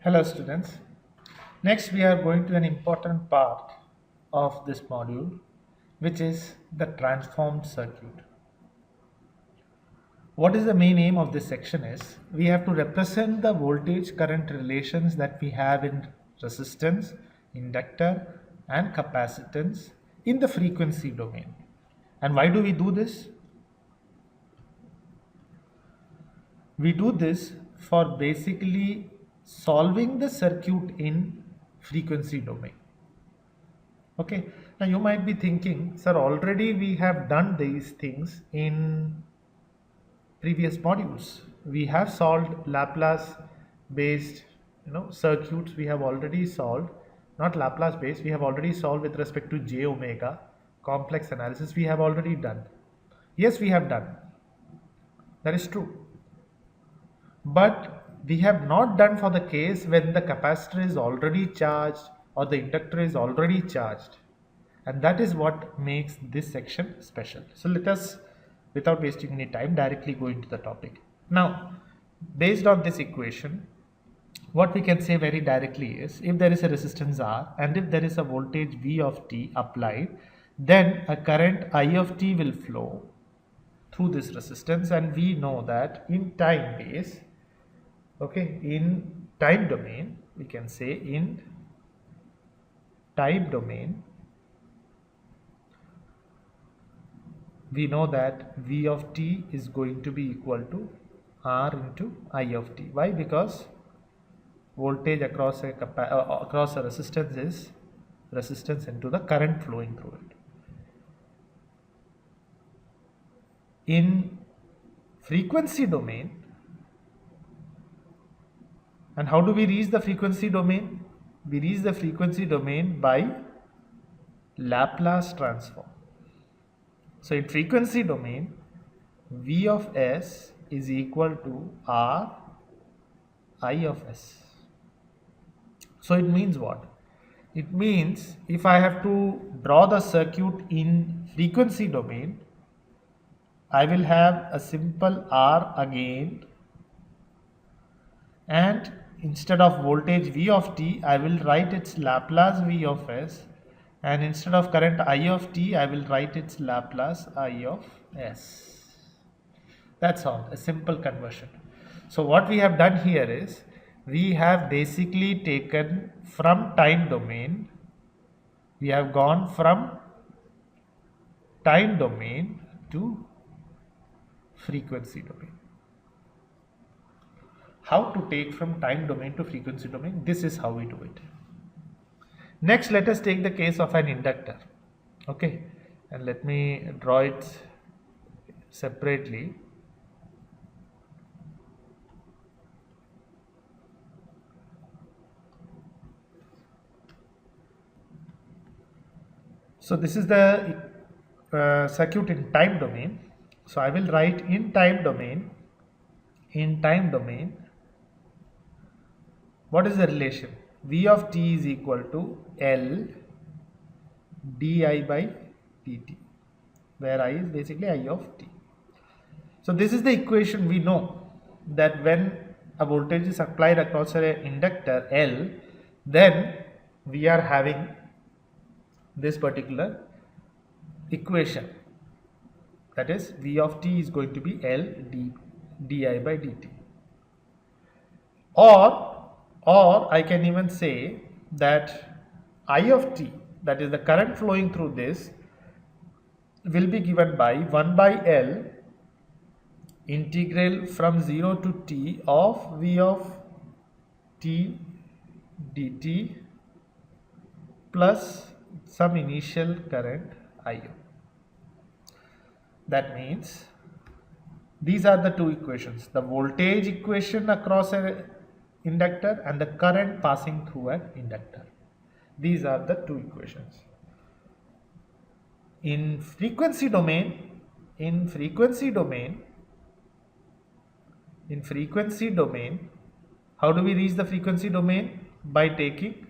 Hello students. Next we are going to an important part of this module, which is the transformed circuit. What is the main aim of this section is we have to represent the voltage current relations that we have in resistance, inductor and capacitance in the frequency domain. And why do we do this? We do this for basically solving the circuit in frequency domain. Okay, now you might be thinking, sir, already we have done these things in previous modules. We have solved Laplace based circuits. We have already solved, not Laplace based, we have already solved with respect to j omega complex analysis. We have already done. Yes, we have done. That is true. But we have not done for the case when the capacitor is already charged or the inductor is already charged. And that is what makes this section special. So let us, without wasting any time, directly go into the topic. Now, based on this equation, what we can say very directly is if there is a resistance R and if there is a voltage V of t applied, then a current I of t will flow through this resistance, and we know that in time base, okay, in time domain, we can say in time domain, we know that V of t is going to be equal to R into I of t. Why? Because voltage across a resistance is resistance into the current flowing through it. In frequency domain, and how do we reach the frequency domain? We reach the frequency domain by Laplace transform. So in frequency domain, V of s is equal to R I of s. So it means what? It means if I have to draw the circuit in frequency domain, I will have a simple R again, and instead of voltage V of t, I will write its Laplace V of s, and instead of current I of t, I will write its Laplace I of s. That's all, a simple conversion. So what we have done here is we have basically taken from time domain, we have gone from time domain to frequency domain. How to take from time domain to frequency domain? This is how we do it. Next, let us take the case of an inductor. Okay, and let me draw it separately. So this is the circuit in time domain. So I will write in time domain. In time domain, what is the relation? V of t is equal to L di by dt, where I is basically I of t. So this is the equation. We know that when a voltage is applied across an inductor L, then we are having this particular equation, that is V of t is going to be L di by dt. Or I can even say that I of t, that is the current flowing through this, will be given by 1 by L integral from 0 to t of V of t dt plus some initial current IO. That means these are the two equations, the voltage equation across an inductor and the current passing through an inductor. These are the two equations. In frequency domain, how do we reach the frequency domain? By taking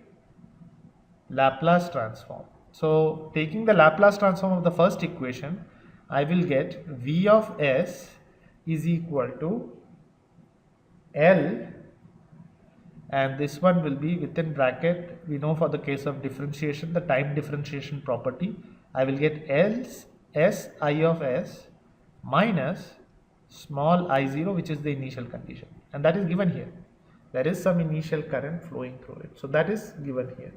Laplace transform. So taking the Laplace transform of the first equation, I will get V of s is equal to L and this one will be within bracket. We know for the case of differentiation, the time differentiation property, I will get else s I of s minus small I0, which is the initial condition, and that is given here. There is some initial current flowing through it, so that is given here.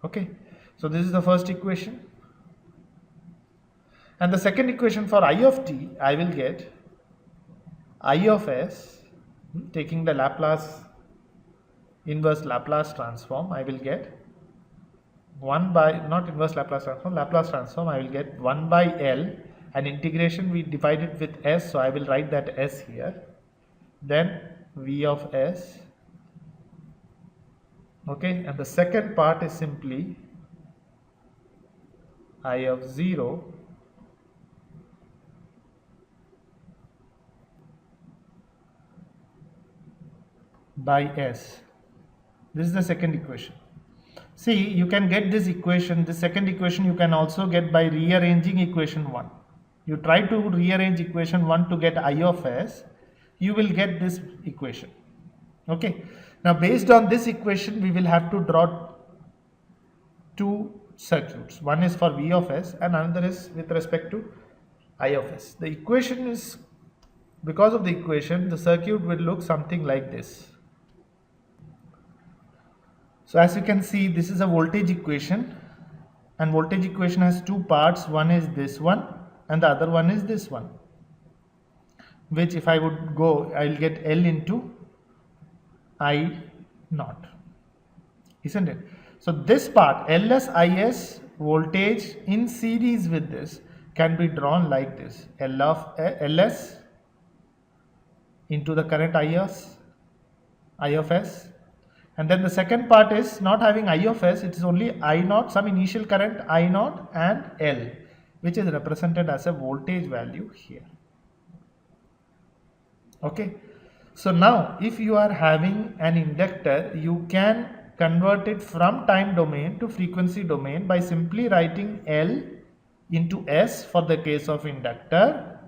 Okay, so this is the first equation, and the second equation for I of t, I will get I of s, taking the inverse Laplace transform, I will get 1 by, not inverse Laplace transform, I will get 1 by L, and integration we divide it with s, so I will write that s here, then V of s. Okay, and the second part is simply I of 0 by s. This is the second equation. See, you can get this equation, the second equation you can also get by rearranging equation 1. You try to rearrange equation 1 to get I of s, you will get this equation. Okay, now based on this equation we will have to draw two circuits. One is for V of s and another is with respect to I of s. The equation is, because of the equation, the circuit will look something like this. So as you can see, this is a voltage equation, and voltage equation has two parts. One is this one and the other one is this one, which if I would go, I will get L into I naught, isn't it? So this part, Ls Is voltage in series with this can be drawn like this: L of Ls into the current I of s. And then the second part is not having I of s, it is only I naught, some initial current I naught and L, which is represented as a voltage value here. Okay, so now if you are having an inductor, you can convert it from time domain to frequency domain by simply writing L into S for the case of inductor,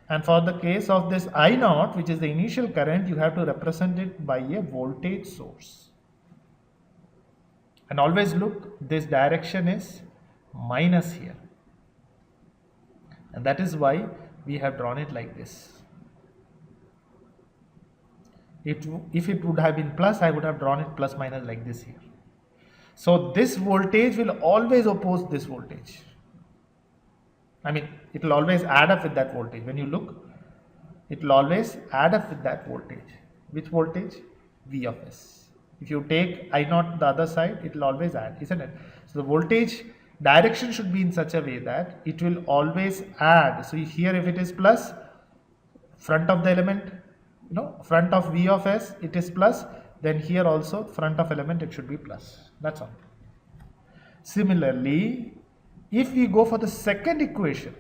and for the case of this I naught, which is the initial current, you have to represent it by a voltage source. And always look, this direction is minus here, and that is why we have drawn it like this. If it would have been plus, I would have drawn it plus minus like this here. So this voltage will always oppose this voltage. I mean, it will always add up with that voltage. When you look, it will always add up with that voltage. Which voltage? V of s. If you take I naught the other side, it will always add, isn't it? So the voltage direction should be in such a way that it will always add. So here if it is plus, front of the element, front of V of s, it is plus, then here also front of element it should be plus. That's all. Similarly, if we go for the second equation,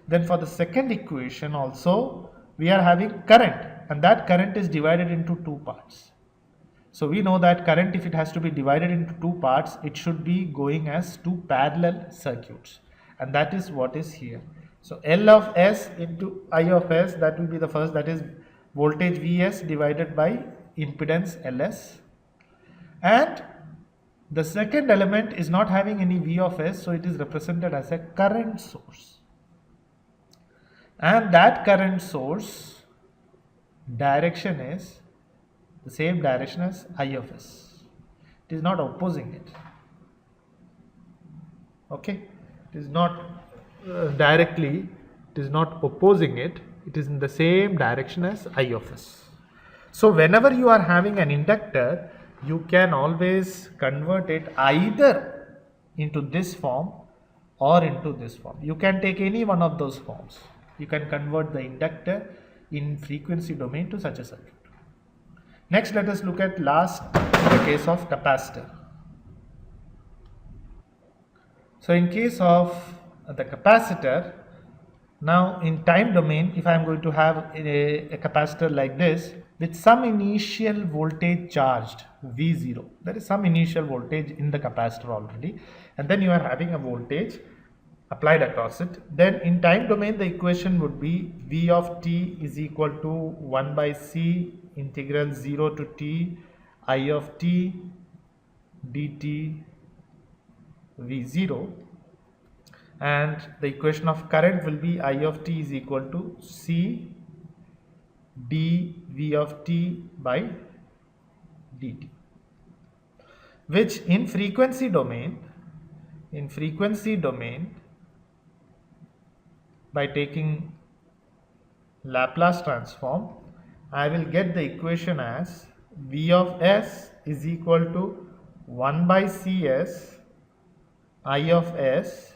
then for the second equation also we are having current, and that current is divided into two parts. So we know that current, if it has to be divided into two parts, it should be going as two parallel circuits, and that is what is here. So L of s into I of s, that will be the first, that is voltage Vs divided by impedance Ls, and the second element is not having any V of s, so it is represented as a current source, and that current source direction is the same direction as I of s. It is not opposing it. Okay, it is not directly, it is not opposing it, it is in the same direction as I of s. So whenever you are having an inductor, you can always convert it either into this form or into this form. You can take any one of those forms. You can convert the inductor in frequency domain to such a circuit. Next, let us look at the case of capacitor. So in case of the capacitor, now in time domain, if I am going to have a capacitor like this with some initial voltage charged V0, there is some initial voltage in the capacitor already, and then you are having a voltage applied across it. Then in time domain, the equation would be v of t is equal to 1 by c integral 0 to t I of t dt v0, and the equation of current will be I of t is equal to c dv of t by dt, which in frequency domain, by taking Laplace transform, I will get the equation as v of s is equal to 1 by cs I of s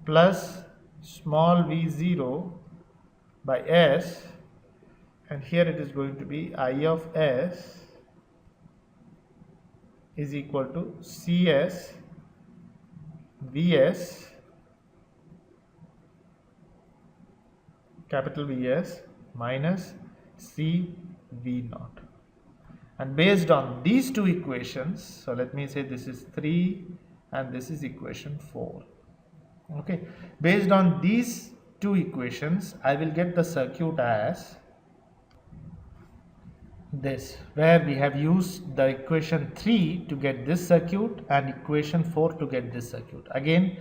plus small v0 by s, and here it is going to be I of s is equal to cs vs capital Vs minus c v naught. And based on these two equations, so let me say this is 3 and this is equation 4. Okay, based on these two equations, I will get the circuit as this, where we have used the equation 3 to get this circuit and equation 4 to get this circuit. Again,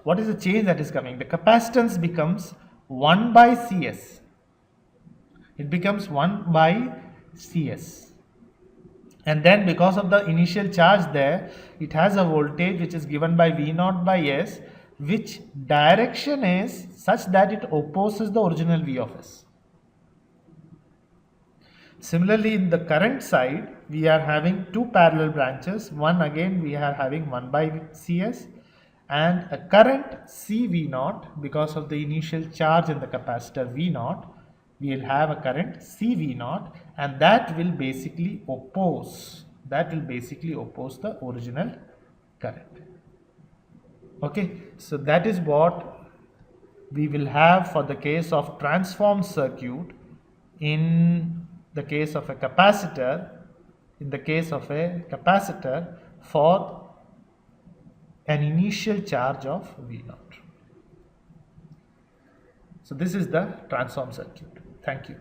what is the change that is coming? The capacitance becomes 1 by cs. It becomes 1 by cs. And then because of the initial charge there, it has a voltage which is given by V naught by S, which direction is such that it opposes the original V of S. Similarly, in the current side, we are having two parallel branches. One, again we are having 1 by Cs and a current CV naught. Because of the initial charge in the capacitor V naught, we will have a current CV naught, and that will basically oppose the original current. Okay, so that is what we will have for the case of transformed circuit in the case of a capacitor, for an initial charge of V naught. So this is the transformed circuit. Thank you.